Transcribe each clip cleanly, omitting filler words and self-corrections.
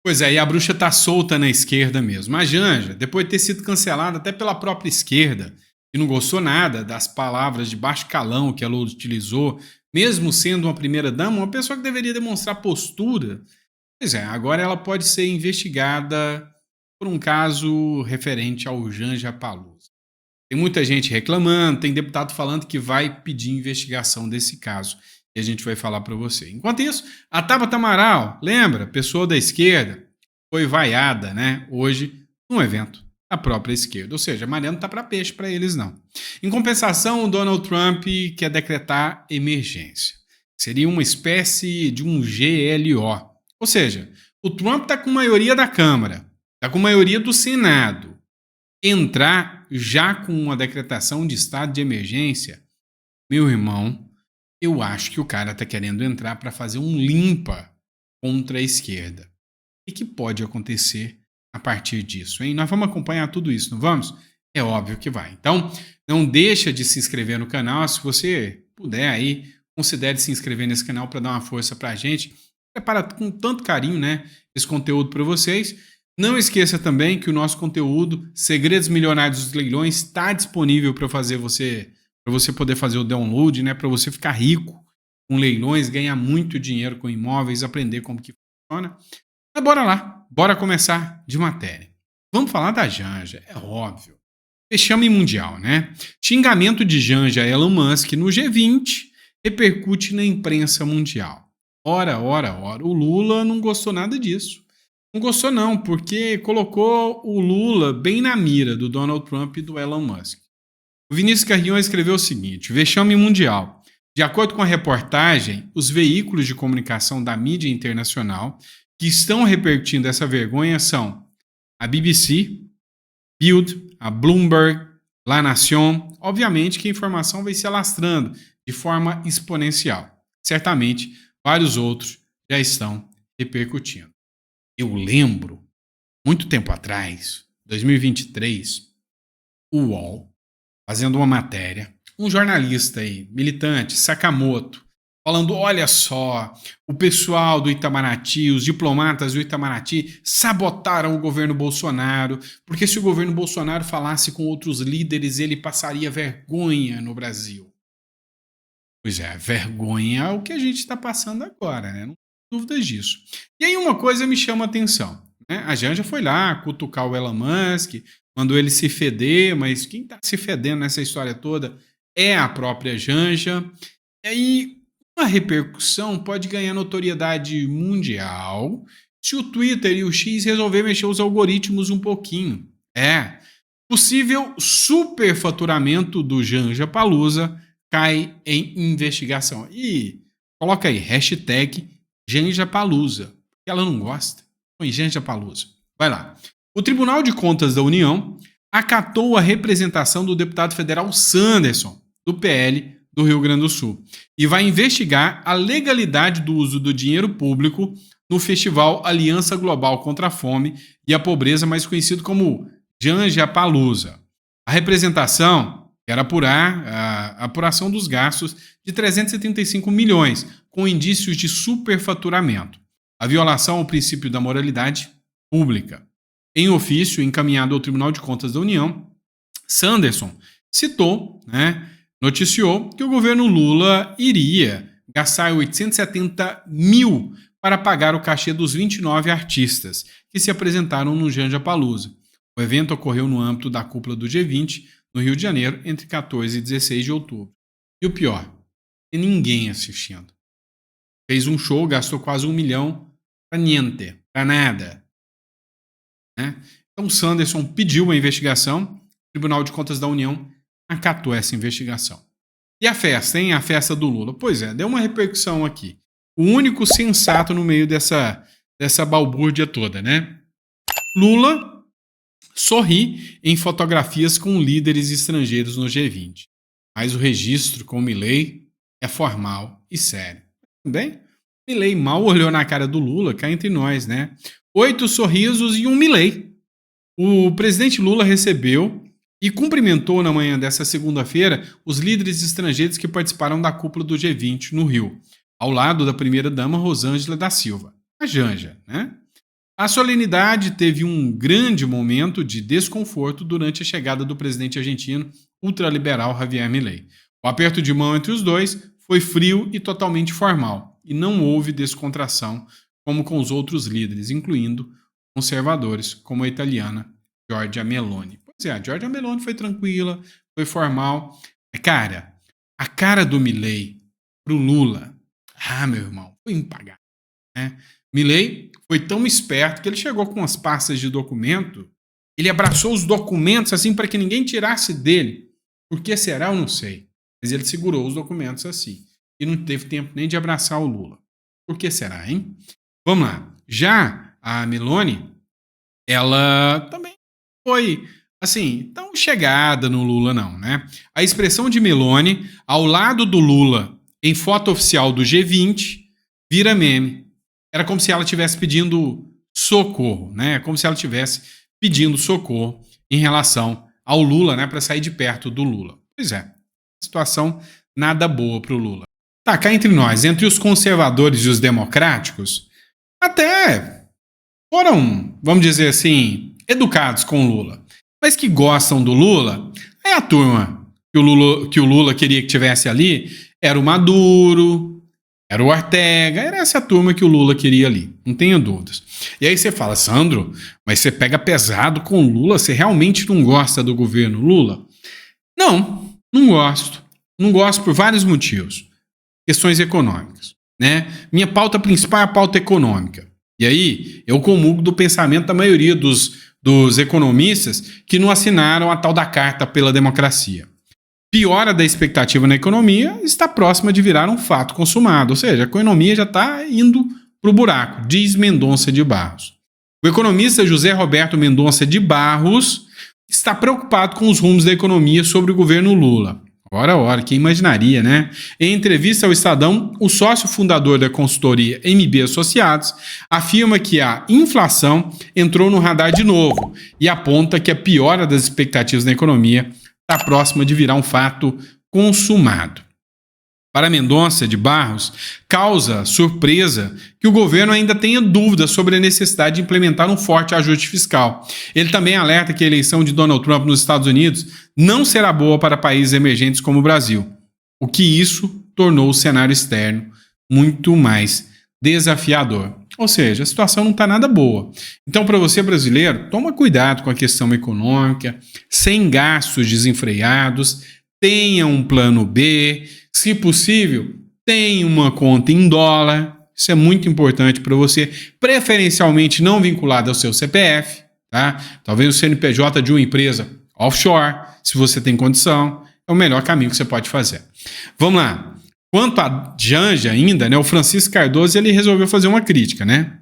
Pois é, e a bruxa tá solta na esquerda mesmo. A Janja, depois de ter sido cancelada até pela própria esquerda, que não gostou nada das palavras de baixo calão que ela utilizou, mesmo sendo uma primeira-dama, uma pessoa que deveria demonstrar postura. Pois é, agora ela pode ser investigada por um caso referente ao Janja Palusa. Tem muita gente reclamando, tem deputado falando que vai pedir investigação desse caso. E a gente vai falar para você. Enquanto isso, a Tabata Amaral, lembra? Pessoa da esquerda, foi vaiada, né? Hoje, num evento da própria esquerda. Ou seja, a Mariana não tá para peixe para eles, não. Em compensação, o Donald Trump quer decretar emergência. Seria uma espécie de um GLO. Ou seja, o Trump está com maioria da Câmara, está com maioria do Senado. Entrar já com uma decretação de estado de emergência, meu irmão, eu acho que o cara está querendo entrar para fazer um limpa contra a esquerda. O que pode acontecer a partir disso, hein? Nós vamos acompanhar tudo isso, não vamos? É óbvio que vai. Então, não deixa de se inscrever no canal. Se você puder aí, considere se inscrever nesse canal para dar uma força para a gente. Prepara com tanto carinho, né, esse conteúdo para vocês. Não esqueça também que o nosso conteúdo Segredos Milionários dos Leilões está disponível para você poder fazer o download, né, para você ficar rico com leilões, ganhar muito dinheiro com imóveis, aprender como que funciona. Mas bora lá, bora começar de matéria. Vamos falar da Janja, é óbvio. Vexame mundial, né? Xingamento de Janja a Elon Musk no G20 repercute na imprensa mundial. Ora. O Lula não gostou nada disso. Não gostou não, porque colocou o Lula bem na mira do Donald Trump e do Elon Musk. O Vinícius Carrion escreveu o seguinte: vexame mundial. De acordo com a reportagem, os veículos de comunicação da mídia internacional que estão repercutindo essa vergonha são a BBC, Bild, a Bloomberg, La Nation. Obviamente que a informação vai se alastrando de forma exponencial. Certamente, vários outros já estão repercutindo. Eu lembro, muito tempo atrás, 2023, o UOL, fazendo uma matéria, um jornalista aí, militante, Sakamoto, falando, olha só, o pessoal do Itamaraty, os diplomatas do Itamaraty sabotaram o governo Bolsonaro, porque se o governo Bolsonaro falasse com outros líderes, ele passaria vergonha no Brasil. Pois é, vergonha é o que a gente está passando agora, né? Não tem dúvidas disso. E aí uma coisa me chama a atenção, né? A Janja foi lá cutucar o Elon Musk, mandou ele se feder, mas quem está se fedendo nessa história toda é a própria Janja. E aí uma repercussão pode ganhar notoriedade mundial se o Twitter e o X resolver mexer os algoritmos um pouquinho. É, possível superfaturamento do Janja Palusa cai em investigação. E coloca aí, hashtag Janja Palusa, porque ela não gosta. Põe Janja Palusa. Vai lá. O Tribunal de Contas da União acatou a representação do deputado federal Sanderson, do PL do Rio Grande do Sul, e vai investigar a legalidade do uso do dinheiro público no festival Aliança Global contra a Fome e a Pobreza, mais conhecido como Janja Palusa. A representação era apurar a apuração dos gastos de 335 milhões, com indícios de superfaturamento, a violação ao princípio da moralidade pública. Em ofício encaminhado ao Tribunal de Contas da União, Sanderson citou, noticiou que o governo Lula iria gastar 870 mil para pagar o cachê dos 29 artistas que se apresentaram no Janja Palusa. O evento ocorreu no âmbito da cúpula do G20, no Rio de Janeiro, entre 14 e 16 de outubro. E o pior, tem ninguém assistindo. Fez um show, gastou quase 1 milhão para niente, para nada. Então, Sanderson pediu uma investigação, o Tribunal de Contas da União acatou essa investigação. E a festa, hein? A festa do Lula. Pois é, deu uma repercussão aqui. O único sensato no meio dessa balbúrdia toda, né? Lula sorri em fotografias com líderes estrangeiros no G20. Mas o registro com Milei é formal e sério. Bem, Milei mal olhou na cara do Lula, cá entre nós, né? 8 sorrisos e um Milei. O presidente Lula recebeu e cumprimentou na manhã dessa segunda-feira os líderes estrangeiros que participaram da cúpula do G20 no Rio, ao lado da primeira-dama Rosângela da Silva, a Janja, né? A solenidade teve um grande momento de desconforto durante a chegada do presidente argentino ultraliberal Javier Milei. O aperto de mão entre os dois foi frio e totalmente formal, e não houve descontração como com os outros líderes, incluindo conservadores, como a italiana Giorgia Meloni. Pois é, a Giorgia Meloni foi tranquila, foi formal. Cara, a cara do Milei pro Lula, meu irmão, foi impagável, né? Milei foi tão esperto que ele chegou com as pastas de documento, ele abraçou os documentos assim para que ninguém tirasse dele. Por que será? Eu não sei. Mas ele segurou os documentos assim. E não teve tempo nem de abraçar o Lula. Por que será, hein? Vamos lá. Já a Meloni, ela também foi, assim, tão chegada no Lula não, né? A expressão de Meloni ao lado do Lula em foto oficial do G20 vira meme. Era como se ela estivesse pedindo socorro, né? Como se ela estivesse pedindo socorro em relação ao Lula, né? Para sair de perto do Lula. Pois é, situação nada boa para o Lula. Tá, cá entre nós, entre os conservadores e os democráticos, até foram, vamos dizer assim, educados com o Lula. Mas que gostam do Lula, é a turma que o Lula queria que tivesse ali, era o Maduro, era o Ortega, era essa turma que o Lula queria ali, não tenha dúvidas. E aí você fala, Sandro, mas você pega pesado com o Lula, você realmente não gosta do governo Lula? Não gosto. Não gosto por vários motivos. Questões econômicas, né? Minha pauta principal é a pauta econômica. E aí eu comungo do pensamento da maioria dos economistas que não assinaram a tal da Carta pela Democracia. Piora da expectativa na economia está próxima de virar um fato consumado, ou seja, a economia já está indo para o buraco, diz Mendonça de Barros. O economista José Roberto Mendonça de Barros está preocupado com os rumos da economia sobre o governo Lula. Ora, quem imaginaria, né? Em entrevista ao Estadão, o sócio fundador da consultoria MB Associados afirma que a inflação entrou no radar de novo e aponta que a piora das expectativas na economia está próxima de virar um fato consumado. Para Mendonça de Barros, causa surpresa que o governo ainda tenha dúvidas sobre a necessidade de implementar um forte ajuste fiscal. Ele também alerta que a eleição de Donald Trump nos Estados Unidos não será boa para países emergentes como o Brasil, o que isso tornou o cenário externo muito mais desafiador. Ou seja, a situação não está nada boa. Então, para você brasileiro, toma cuidado com a questão econômica, sem gastos desenfreados, tenha um plano B, se possível, tenha uma conta em dólar, isso é muito importante para você, preferencialmente não vinculada ao seu CPF, tá? Talvez o CNPJ de uma empresa offshore, se você tem condição, é o melhor caminho que você pode fazer. Vamos lá. Quanto a Janja ainda, né, o Francisco Cardoso ele resolveu fazer uma crítica, né?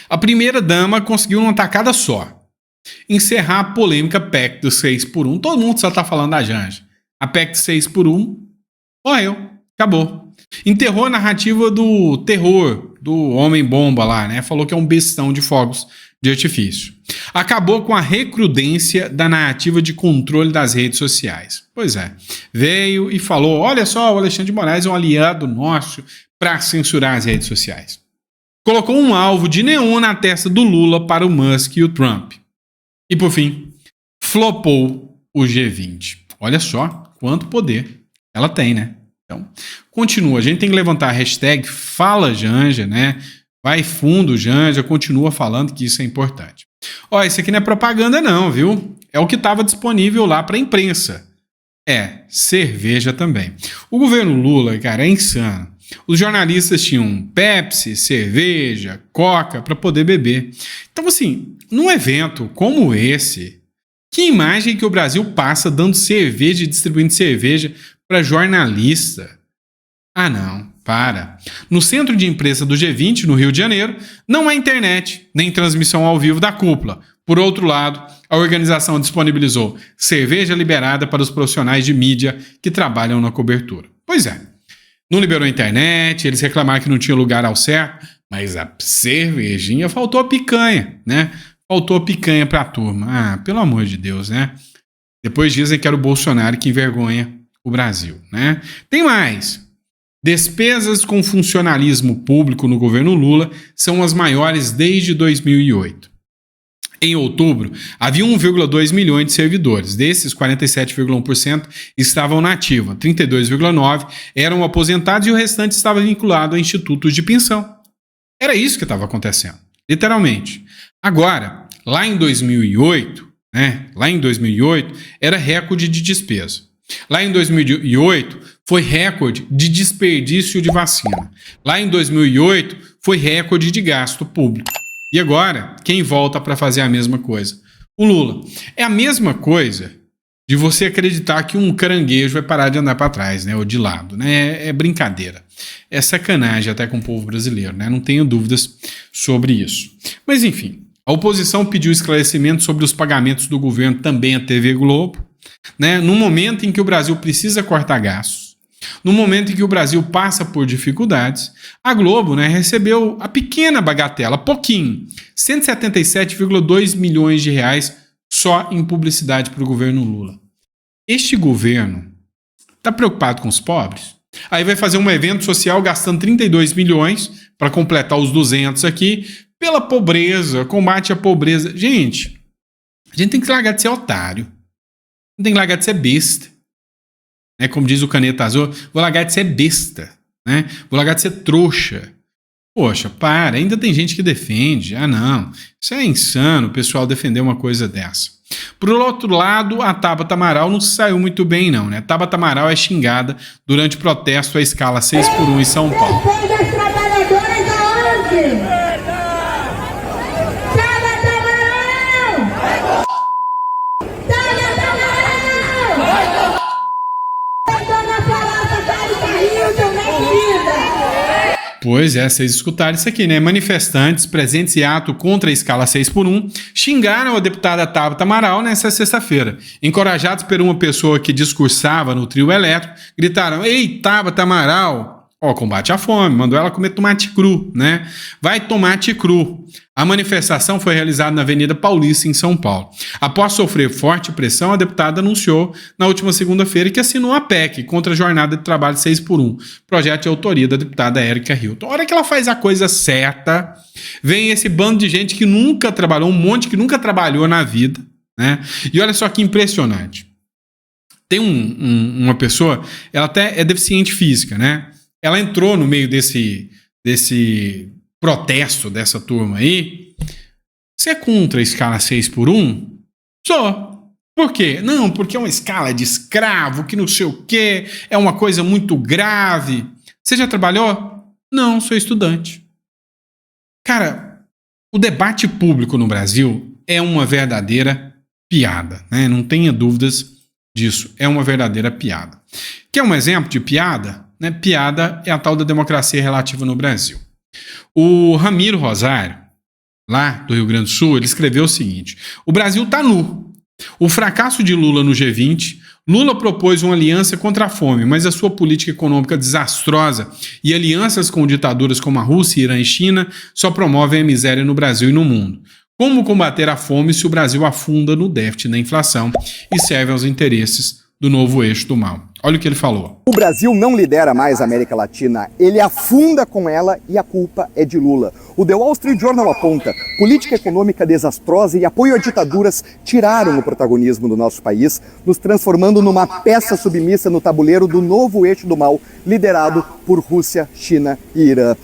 A primeira-dama conseguiu numa tacada só encerrar a polêmica PEC do 6x1. Todo mundo só está falando da Janja. A PEC do 6x1 morreu, acabou. Enterrou a narrativa do terror, do homem-bomba lá, né? Falou que é um bestão de fogos de artifício. Acabou com a recrudência da narrativa de controle das redes sociais. Pois é, veio e falou, olha só, o Alexandre de Moraes é um aliado nosso para censurar as redes sociais. Colocou um alvo de neon na testa do Lula para o Musk e o Trump. E por fim, flopou o G20. Olha só quanto poder ela tem, né? Então, continua. A gente tem que levantar a hashtag FalaJanja, né? Vai fundo, Janja, continua falando que isso é importante. Ó, isso aqui não é propaganda não, viu? É o que estava disponível lá para a imprensa. É, cerveja também. O governo Lula, cara, é insano. Os jornalistas tinham Pepsi, cerveja, Coca para poder beber. Então, assim, num evento como esse, que imagem que o Brasil passa dando cerveja e distribuindo cerveja para jornalista? Ah, não, para. No centro de imprensa do G20, no Rio de Janeiro, não há internet, nem transmissão ao vivo da cúpula. Por outro lado, a organização disponibilizou cerveja liberada para os profissionais de mídia que trabalham na cobertura. Pois é, não liberou a internet, eles reclamaram que não tinha lugar ao certo, mas a cervejinha faltou a picanha, né? Faltou a picanha para a turma. Ah, pelo amor de Deus, né? Depois dizem que era o Bolsonaro que envergonha o Brasil, né? Tem mais. Despesas com funcionalismo público no governo Lula são as maiores desde 2008. Em outubro, havia 1,2 milhões de servidores. Desses, 47,1% estavam na ativa, 32,9% eram aposentados e o restante estava vinculado a institutos de pensão. Era isso que estava acontecendo, literalmente. Agora, lá em 2008, era recorde de despesa. Lá em 2008, foi recorde de desperdício de vacina. Lá em 2008, foi recorde de gasto público. E agora, quem volta para fazer a mesma coisa? O Lula. É a mesma coisa de você acreditar que um caranguejo vai parar de andar para trás, né, ou de lado. Né? É brincadeira. É sacanagem até com o povo brasileiro. Né? Não tenho dúvidas sobre isso. Mas, enfim, a oposição pediu esclarecimento sobre os pagamentos do governo também à TV Globo. Né? No momento em que o Brasil precisa cortar gastos, no momento em que o Brasil passa por dificuldades, a Globo, né, recebeu a pequena bagatela, pouquinho, 177,2 milhões de reais só em publicidade para o governo Lula. Este governo está preocupado com os pobres? Aí vai fazer um evento social gastando 32 milhões para completar os 200 aqui, pela pobreza, combate à pobreza. Gente, a gente tem que largar de ser otário. Não tem que largar de ser besta. Né? Como diz o Caneta Azul, vou largar de ser besta. Né? Vou largar de ser trouxa. Poxa, para, ainda tem gente que defende. Ah, não, isso é insano o pessoal defender uma coisa dessa. Por outro lado, a Tabata Amaral não saiu muito bem, não. Né? A Tabata Amaral é xingada durante protesto à escala 6x1 em São Paulo. Defende as trabalhadoras aonde? Pois é, vocês escutaram isso aqui, né? Manifestantes presentes em ato contra a escala 6x1 xingaram a deputada Tabata Amaral nessa sexta-feira. Encorajados por uma pessoa que discursava no trio elétrico, gritaram: "Ei, Tabata Amaral, ó, combate à fome", mandou ela comer tomate cru, né? Vai tomate cru. A manifestação foi realizada na Avenida Paulista, em São Paulo. Após sofrer forte pressão, a deputada anunciou na última segunda-feira que assinou a PEC contra a jornada de trabalho 6x1, projeto de autoria da deputada Érica Hilton. A hora que ela faz a coisa certa, vem esse bando de gente que nunca trabalhou, um monte que nunca trabalhou na vida, né? E olha só que impressionante. Tem uma pessoa, ela até é deficiente física, né? Ela entrou no meio desse protesto dessa turma aí. Você é contra a escala 6x1? Sou. Por quê? Não, porque é uma escala de escravo, que não sei o quê, é uma coisa muito grave. Você já trabalhou? Não, sou estudante. Cara, o debate público no Brasil é uma verdadeira piada, né? Não tenha dúvidas disso, é uma verdadeira piada. Quer um exemplo de piada? Né? Piada é a tal da democracia relativa no Brasil. O Ramiro Rosário, lá do Rio Grande do Sul, ele escreveu o seguinte: o Brasil está nu. O fracasso de Lula no G20, Lula propôs uma aliança contra a fome, mas a sua política econômica desastrosa e alianças com ditaduras como a Rússia, Irã e China só promovem a miséria no Brasil e no mundo. Como combater a fome se o Brasil afunda no déficit da inflação e serve aos interesses do novo eixo do mal? Olha o que ele falou. O Brasil não lidera mais a América Latina, ele afunda com ela e a culpa é de Lula. O The Wall Street Journal aponta: política econômica desastrosa e apoio a ditaduras tiraram o protagonismo do nosso país, nos transformando numa peça submissa no tabuleiro do novo eixo do mal, liderado por Rússia, China e Irã.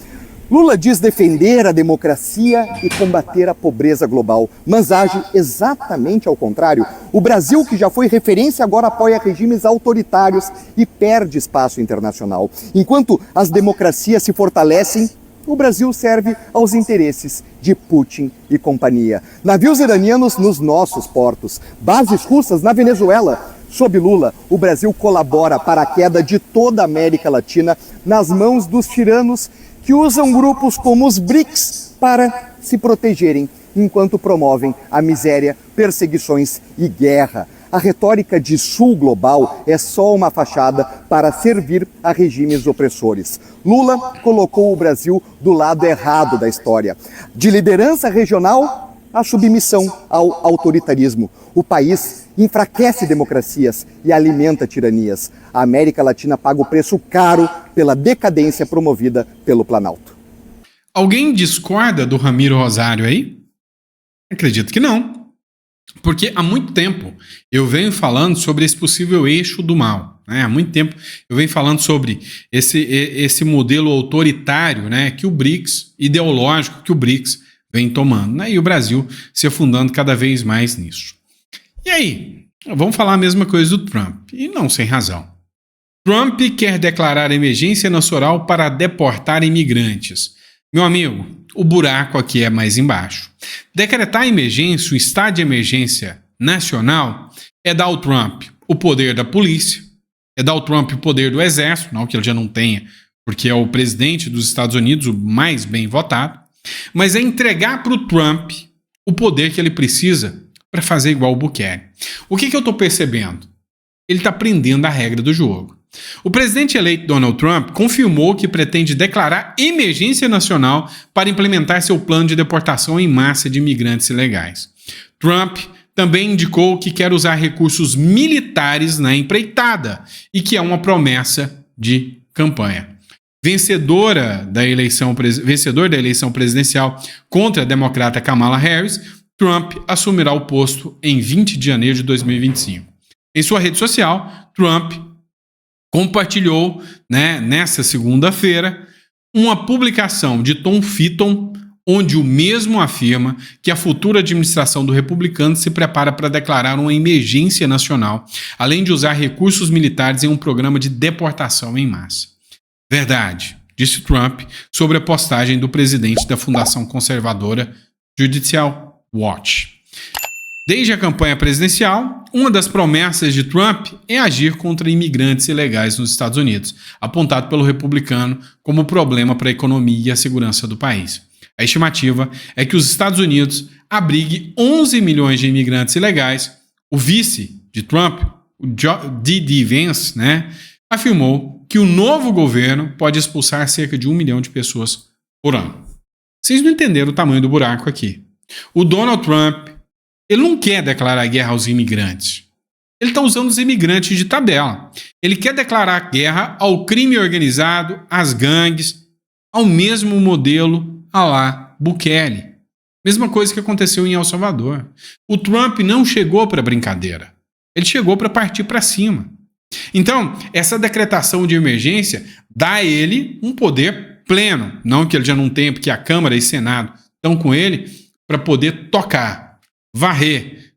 Lula diz defender a democracia e combater a pobreza global, mas age exatamente ao contrário. O Brasil, que já foi referência, agora apoia regimes autoritários e perde espaço internacional. Enquanto as democracias se fortalecem, o Brasil serve aos interesses de Putin e companhia. Navios iranianos nos nossos portos, bases russas na Venezuela. Sob Lula, o Brasil colabora para a queda de toda a América Latina nas mãos dos tiranos que usam grupos como os BRICS para se protegerem, enquanto promovem a miséria, perseguições e guerra. A retórica de sul global é só uma fachada para servir a regimes opressores. Lula colocou o Brasil do lado errado da história. De liderança regional à submissão ao autoritarismo. O país enfraquece democracias e alimenta tiranias. A América Latina paga o preço caro pela decadência promovida pelo Planalto. Alguém discorda do Ramiro Rosário aí? Acredito que não. Porque há muito tempo eu venho falando sobre esse possível eixo do mal. Há muito tempo eu venho falando sobre esse modelo autoritário, que o BRICS, ideológico que o BRICS vem tomando. E o Brasil se afundando cada vez mais nisso. E aí? Vamos falar a mesma coisa do Trump. E não sem razão. Trump quer declarar emergência nacional para deportar imigrantes. Meu amigo, o buraco aqui é mais embaixo. Decretar emergência, o estado de emergência nacional, é dar ao Trump o poder da polícia, é dar ao Trump o poder do exército, não que ele já não tenha, porque é o presidente dos Estados Unidos, o mais bem votado, mas é entregar para o Trump o poder que ele precisa para fazer igual o Bukele. O que eu estou percebendo? Ele está aprendendo a regra do jogo. O presidente eleito Donald Trump confirmou que pretende declarar emergência nacional para implementar seu plano de deportação em massa de imigrantes ilegais. Trump também indicou que quer usar recursos militares na empreitada e que é uma promessa de campanha. Vencedor da eleição presidencial contra a democrata Kamala Harris, Trump assumirá o posto em 20 de janeiro de 2025. Em sua rede social, Trump compartilhou, nessa segunda-feira, uma publicação de Tom Fitton, onde o mesmo afirma que a futura administração do republicano se prepara para declarar uma emergência nacional, além de usar recursos militares em um programa de deportação em massa. Verdade, disse Trump sobre a postagem do presidente da Fundação Conservadora Judicial Watch. Desde a campanha presidencial, uma das promessas de Trump é agir contra imigrantes ilegais nos Estados Unidos, apontado pelo republicano como problema para a economia e a segurança do país. A estimativa é que os Estados Unidos abrigue 11 milhões de imigrantes ilegais. O vice de Trump, o D.D. Vance, afirmou que o novo governo pode expulsar cerca de 1 milhão de pessoas por ano. Vocês não entenderam o tamanho do buraco aqui. O Donald Trump, ele não quer declarar guerra aos imigrantes. Ele está usando os imigrantes de tabela. Ele quer declarar guerra ao crime organizado, às gangues, ao mesmo modelo à la Bukele. Mesma coisa que aconteceu em El Salvador. O Trump não chegou para brincadeira. Ele chegou para partir para cima. Então, essa decretação de emergência dá a ele um poder pleno. Não que ele já não tenha, porque a Câmara e Senado estão com ele para poder tocar, varrer,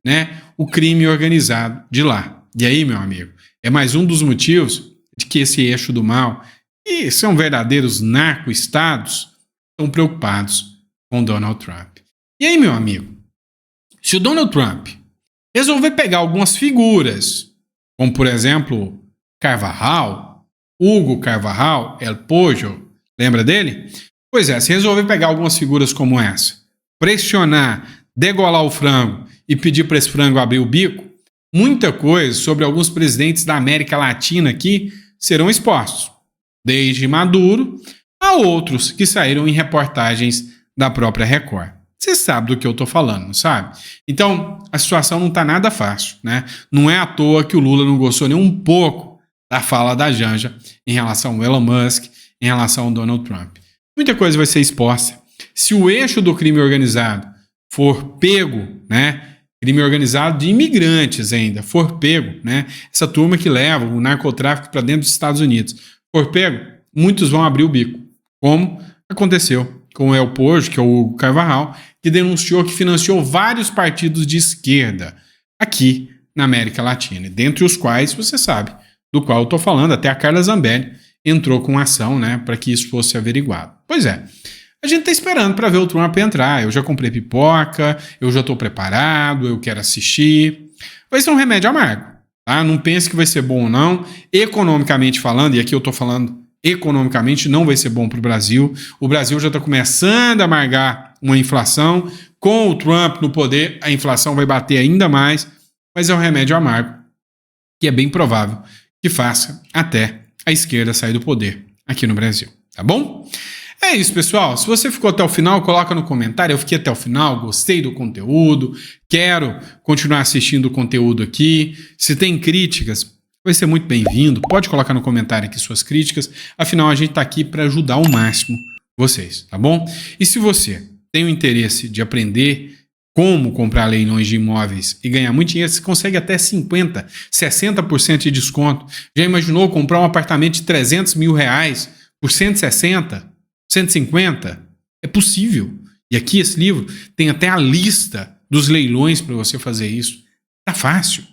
o crime organizado de lá. E aí, meu amigo, é mais um dos motivos de que esse eixo do mal, e são verdadeiros narco-estados, estão preocupados com Donald Trump. E aí, meu amigo, se o Donald Trump resolver pegar algumas figuras, como, por exemplo, Carvajal, Hugo Carvajal, El Pollo, lembra dele? Pois é, se resolver pegar algumas figuras como essa, pressionar, degolar o frango e pedir para esse frango abrir o bico, muita coisa sobre alguns presidentes da América Latina aqui serão expostos, desde Maduro a outros que saíram em reportagens da própria Record. Você sabe do que eu estou falando, não sabe? Então, a situação não está nada fácil, Não é à toa que o Lula não gostou nem um pouco da fala da Janja em relação ao Elon Musk, em relação ao Donald Trump. Muita coisa vai ser exposta. Se o eixo do crime organizado for pego, crime organizado de imigrantes ainda, for pego, essa turma que leva o narcotráfico para dentro dos Estados Unidos, for pego, muitos vão abrir o bico, como aconteceu com o El Pollo, que é o Hugo Carvajal, que denunciou que financiou vários partidos de esquerda aqui na América Latina, dentre os quais, você sabe, do qual eu estou falando, até a Carla Zambelli entrou com ação, para que isso fosse averiguado. Pois é, a gente está esperando para ver o Trump entrar. Eu já comprei pipoca, eu já estou preparado, eu quero assistir. Vai ser um remédio amargo, tá? Não pense que vai ser bom ou não. Economicamente falando, e aqui eu estou falando economicamente, não vai ser bom para o Brasil. O Brasil já está começando a amargar uma inflação. Com o Trump no poder, a inflação vai bater ainda mais, mas é um remédio amargo que é bem provável que faça até a esquerda sair do poder aqui no Brasil, tá bom? É isso, pessoal. Se você ficou até o final, coloca no comentário. Eu fiquei até o final, gostei do conteúdo, quero continuar assistindo o conteúdo aqui. Se tem críticas, vai ser muito bem-vindo. Pode colocar no comentário aqui suas críticas. Afinal, a gente está aqui para ajudar ao máximo vocês, tá bom? E se você tem o interesse de aprender como comprar leilões de imóveis e ganhar muito dinheiro, você consegue até 50%, 60% de desconto. Já imaginou comprar um apartamento de 300 mil reais por 160, 150? É possível. E aqui esse livro tem até a lista dos leilões para você fazer isso. Tá fácil.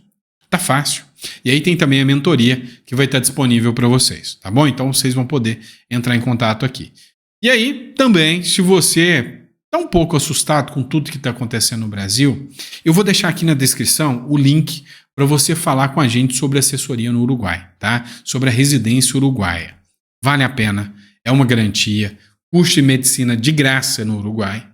Tá fácil. E aí tem também a mentoria que vai estar disponível para vocês, tá bom? Então vocês vão poder entrar em contato aqui. E aí também, se você está um pouco assustado com tudo que está acontecendo no Brasil, eu vou deixar aqui na descrição o link para você falar com a gente sobre assessoria no Uruguai, tá? Sobre a residência uruguaia. Vale a pena, é uma garantia, curso de medicina de graça no Uruguai,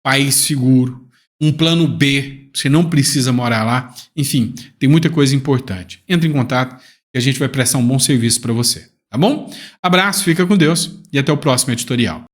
país seguro, um plano B, você não precisa morar lá, enfim, tem muita coisa importante. Entre em contato e a gente vai prestar um bom serviço para você, tá bom? Abraço, fica com Deus e até o próximo editorial.